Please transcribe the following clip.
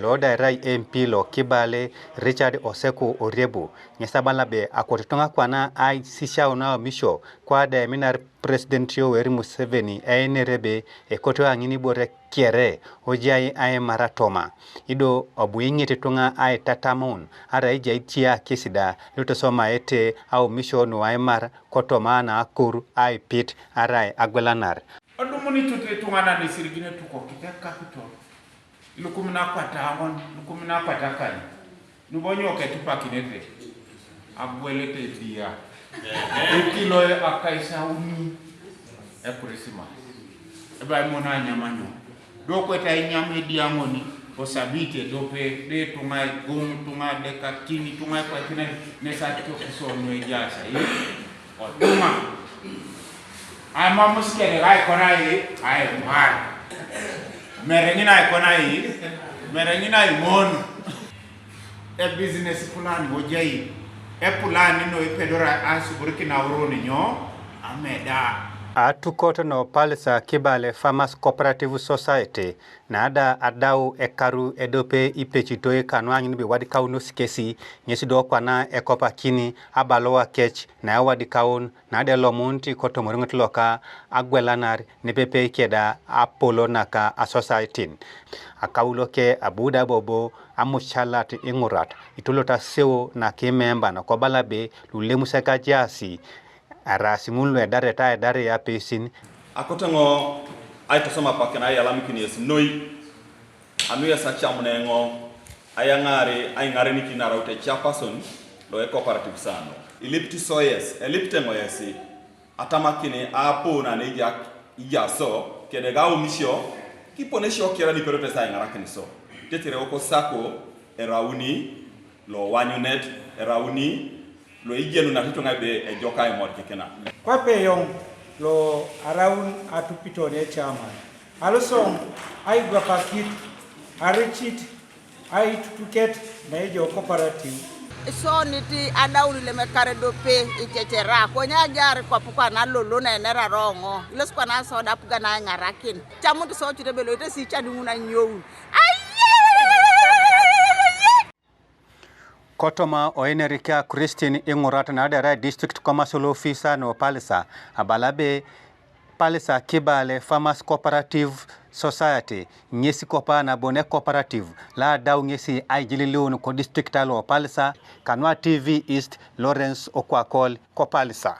lo dairai MP lo Kibale Richard Oseko Oriebu nyesabala be akotitonga kwana ai sisha una misho kwa da minar President Yoweri Museveni ainerebe ekoto angini bore kiere ojai Aimar toma ido obuingete tunga ai tatamun ara ijaitia kisida luto soma ete au misho no Aimar kotoma na akur ai pit arai agwelanar Odumuni tutre tungana ni sirigine tuko kita capital. Lukumina kwata awon, lukumina kwata kani. Nubonyo ke tupakinete. Agwelete dia. Ekilo akaisa uni. Epurisima. Eba mona nyamanyo. Doko eta nyame dia ngoni. Osabite dope de tunga gum tunga deka kini tunga kwa kine nesa kiso nwejasa. Oduma. Aimar muskere gai konai Aimar. Merengina konai, merengina imon. E business plan wojai. E plan no ipedora asuburi na uroni nyo ameda. Atukoto no Palisa Kibale Farmers Cooperative Society na adau ekaru edope ipechitoe kanwanyi nibi wadi kaunu sikesi nyesi do kwa na ekopa kini abaloa kech na wadi kaun na ade lomunti koto moringot loka agwelanar nepepe ikeda apolo naka a society akauloke abuda bobo amushalat ingurat itulota sewo na kimemba na kobalabe lulemuseka jasi arasimulwe dare ya pesin akotango aitosoma pakena ya Alimokin yes noi anu ya sachamnengo ayangare aingare nikina raute chairperson lo cooperative sano ilipti soyes eliptengo yesi atamakine apo na neja ijaso kedega umisho kiponesho kera ni perote sa ingara kiniso tetire oko sako erauni lo wanyunet erauni lo igenu na hitonga be ejoka Aimar kekena kwa peyong lo around atupito ne chairman also ai gwa pakit arichit ai tuket na ejo cooperative so niti adauli le mekare dope ichechera ko nyagar kwa puka na lolo na nera rongo ilos kwa na soda puga na ngarakin chamuntu so chitebelo ite si chadunguna nyowu Kotoma oenerika Christine Ingurata na adara district commercial officer no Palisa abalabe Palisa Kibale Farmers Cooperative Society nyesi kopa na bone cooperative la dau nyesi aijililu ko district alo Palisa kanwa TV East Lawrence Okwakol ko Palisa